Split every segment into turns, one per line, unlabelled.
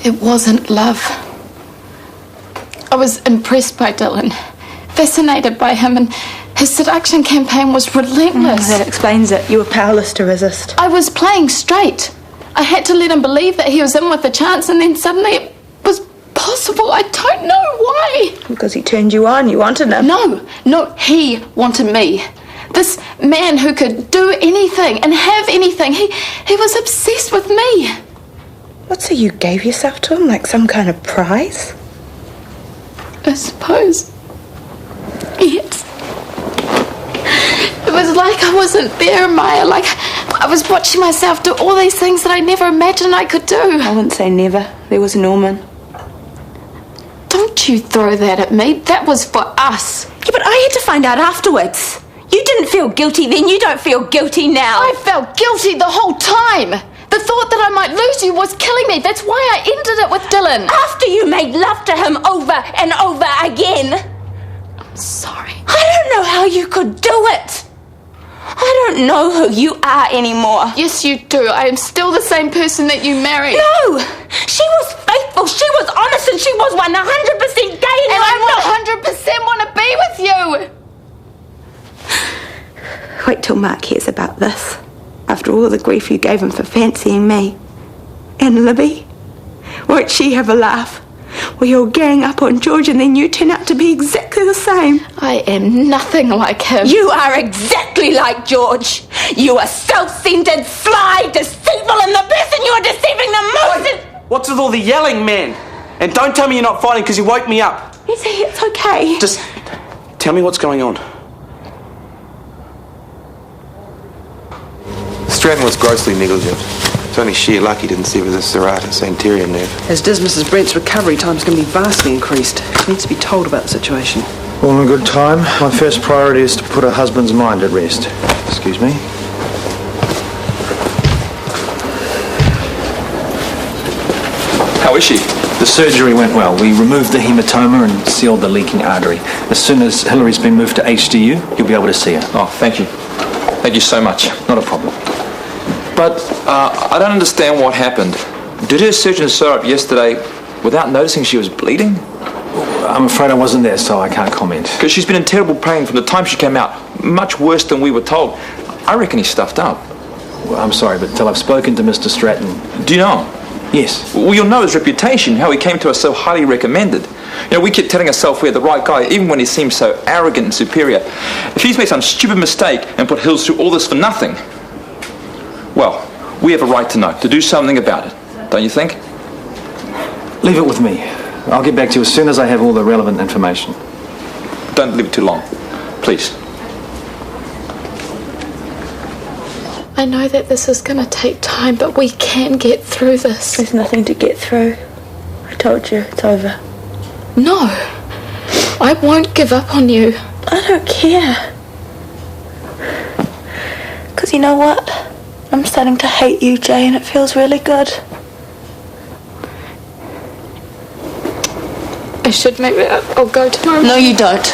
It wasn't love. I was impressed by Dylan, fascinated by him, and his seduction campaign was relentless.
That explains it. You were powerless to resist.
I was playing straight. I had to let him believe that he was in with a chance, and then suddenly it was possible. I don't know why.
Because he turned you on. You wanted him.
No, he wanted me. This man who could do anything and have anything, he was obsessed with me.
What, so you gave yourself to him like some kind of prize?
I suppose. Yes. It was like I wasn't there, Maya. Like I was watching myself do all these things that I never imagined I could do.
I wouldn't say never. There was Norman.
Don't you throw that at me. That was for us.
Yeah, but I had to find out afterwards. You didn't feel guilty then. You don't feel guilty now.
I felt guilty the whole time. The thought that I might lose you was killing me. That's why I ended it with Dylan.
After you made love to him over and over again.
I'm sorry.
I don't know how you could do it. I don't know who you are anymore.
Yes, you do. I am still the same person that you married.
No! She was faithful, she was honest, and she was 100% gay.
And I 100% want to be with you.
Wait till Mark hears about this. After all the grief you gave him for fancying me. And Libby? Won't she have a laugh? Well, you'll gang up on George and then you turn out to be exactly the same.
I am nothing like him.
You are exactly like George. You are self-centered, sly, deceitful, and the person you are deceiving the most is...
What's with all the yelling, man? And don't tell me you're not fighting because you woke me up.
It's okay.
Just tell me what's going on.
Stratton was grossly negligent. It's only sheer luck he didn't sever the serratus anterior nerve.
As does Mrs. Brent's recovery time's going to be vastly increased. She needs to be told about the situation.
All in good time. My first priority is to put her husband's mind at rest. Excuse me.
How is she?
The surgery went well. We removed the hematoma and sealed the leaking artery. As soon as Hillary's been moved to HDU, you'll be able to see her.
Oh, thank you. Thank you so much.
Not a problem.
But I don't understand what happened. Did her surgeon sew her up yesterday without noticing she was bleeding?
I'm afraid I wasn't there, so I can't comment.
Because she's been in terrible pain from the time she came out. Much worse than we were told. I reckon he's stuffed up.
Well, I'm sorry, but until I've spoken to Mr. Stratton...
Do you know him?
Yes.
Well, you'll know his reputation, how he came to us so highly recommended. You know, we keep telling ourselves we're the right guy, even when he seems so arrogant and superior. If he's made some stupid mistake and put Hills through all this for nothing, well, we have a right to know, to do something about it. Don't you think?
Leave it with me. I'll get back to you as soon as I have all the relevant information.
Don't leave it too long, please.
I know that this is going to take time, but we can get through this.
There's nothing to get through. I told you, it's over.
No, I won't give up on you.
I don't care. Because you know what? I'm starting to hate you, Jay, and it feels really good.
I should maybe... I'll go tomorrow.
No, you don't.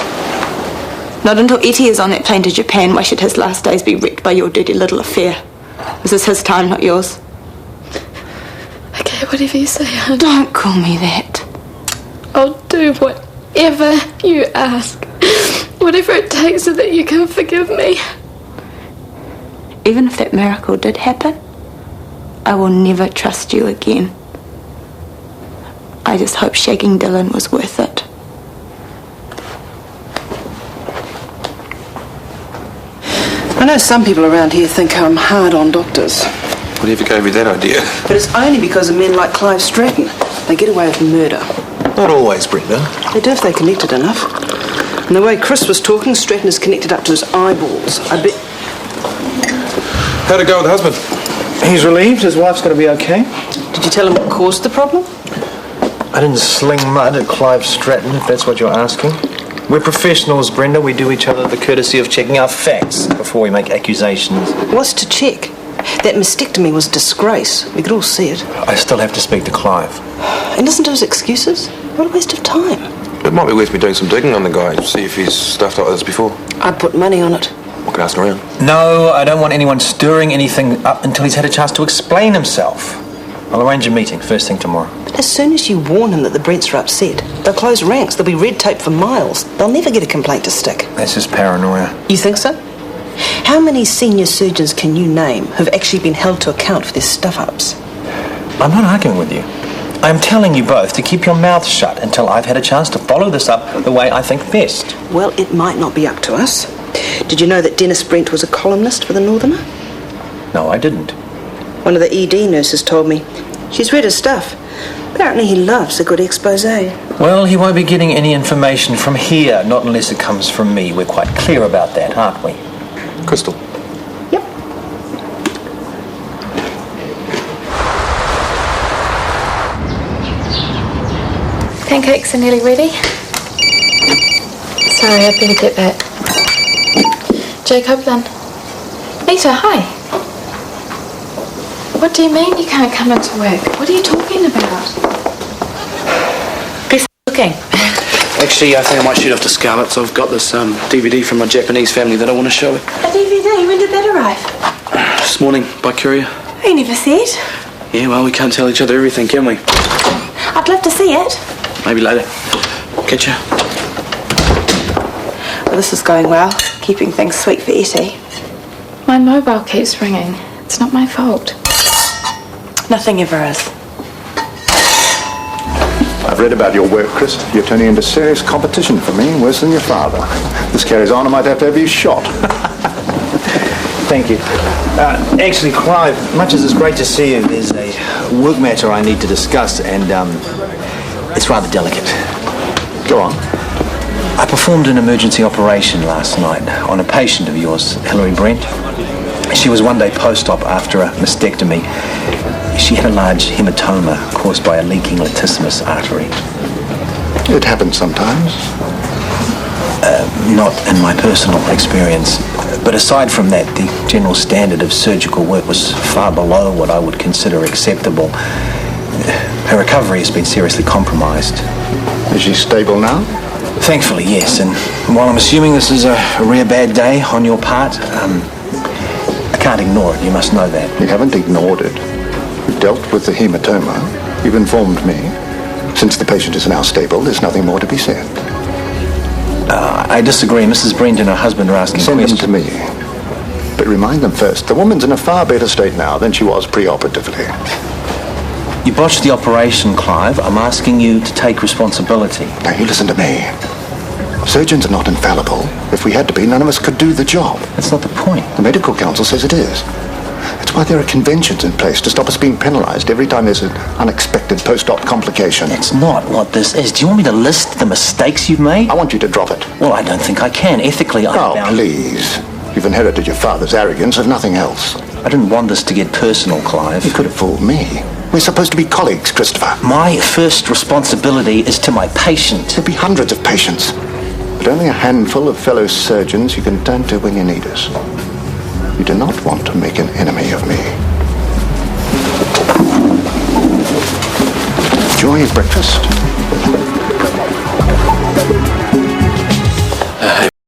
Not until Eti is on that plane to Japan. Why should his last days be wrecked by your dirty little affair? This is his time, not yours.
Okay, whatever you say, hon.
Don't call me that.
I'll do whatever you ask. Whatever it takes so that you can forgive me.
Even if that miracle did happen, I will never trust you again. I just hope shagging Dylan was worth it.
I know some people around here think I'm hard on doctors.
Whatever gave you that idea?
But it's only because of men like Clive Stratton. They get away with murder.
Not always, Brenda.
They do if they're connected enough. And the way Chris was talking, Stratton is connected up to his eyeballs. I bet...
How'd it go with the husband?
He's relieved. His wife's going to be okay.
Did you tell him what caused the problem?
I didn't sling mud at Clive Stratton, if that's what you're asking. We're professionals, Brenda. We do each other the courtesy of checking our facts before we make accusations.
What's to check? That mastectomy was a disgrace. We could all see it.
I still have to speak to Clive.
And listen to his excuses. What a waste of time.
It might be worth me doing some digging on the guy, see if he's stuffed like this before.
I'd put money on it.
I can ask around.
No, I don't want anyone stirring anything up until he's had a chance to explain himself. I'll arrange a meeting first thing tomorrow.
But as soon as you warn him that the Brents are upset, they'll close ranks, there'll be red tape for miles. They'll never get a complaint to stick.
That's just paranoia.
You think so? How many senior surgeons can you name who've actually been held to account for their stuff-ups?
I'm not arguing with you. I'm telling you both to keep your mouths shut until I've had a chance to follow this up the way I think best.
Well, it might not be up to us. Did you know that Dennis Brent was a columnist for the Northerner?
No, I didn't.
One of the ED nurses told me. She's read his stuff. Apparently he loves a good expose.
Well, he won't be getting any information from here, not unless it comes from me. We're quite clear about that, aren't we?
Crystal.
Yep.
Pancakes are nearly ready. Sorry, I'd better get back. Jacob, Lynn. Nita, hi. What do you mean you can't come into work? What are you talking about?
Best looking.
Actually, I think I might shoot off to Scarlett's. I've got this DVD from my Japanese family that I want to show her.
A DVD? When did that arrive?
This morning, by courier.
You never said.
Yeah, well, we can't tell each other everything, can we?
I'd love to see it.
Maybe later. Catch ya.
Well, this is going well. Keeping things sweet for Etty.
My mobile keeps ringing. It's not my fault.
Nothing ever is.
I've read about your work, Chris. You're turning into serious competition for me, worse than your father. This carries on, I might have to have you shot.
Thank you. Actually, Clive, much as it's great to see you, there's a work matter I need to discuss, and it's rather delicate.
Go on.
I performed an emergency operation last night on a patient of yours, Hilary Brent. She was one day post-op after a mastectomy. She had a large hematoma caused by a leaking latissimus artery.
It happens sometimes.
Not in my personal experience. But aside from that, the general standard of surgical work was far below what I would consider acceptable. Her recovery has been seriously compromised.
Is she stable now?
Thankfully, yes. And while I'm assuming this is a rare bad day on your part, I can't ignore it. You must know that.
You haven't ignored it. You've dealt with the hematoma. You've informed me. Since the patient is now stable, there's nothing more to be said.
I disagree. Mrs. Brent and her husband are asking questions.
Send them to me. But remind them first, the woman's in a far better state now than she was pre-operatively.
You botched the operation, Clive. I'm asking you to take responsibility.
Now, you listen to me. Surgeons are not infallible. If we had to be, none of us could do the job.
That's not the point.
The medical council says it is. That's why there are conventions in place to stop us being penalised every time there's an unexpected post-op complication.
That's not what this is. Do you want me to list the mistakes you've made?
I want you to drop it.
Well, I don't think I can. Ethically, I'm
Oh,
bound...
please. You've inherited your father's arrogance, if nothing else.
I didn't want this to get personal, Clive.
You could have fooled me. We're supposed to be colleagues, Christopher.
My first responsibility is to my patient.
There'll be hundreds of patients, but only a handful of fellow surgeons you can turn to when you need us. You do not want to make an enemy of me. Enjoy your breakfast.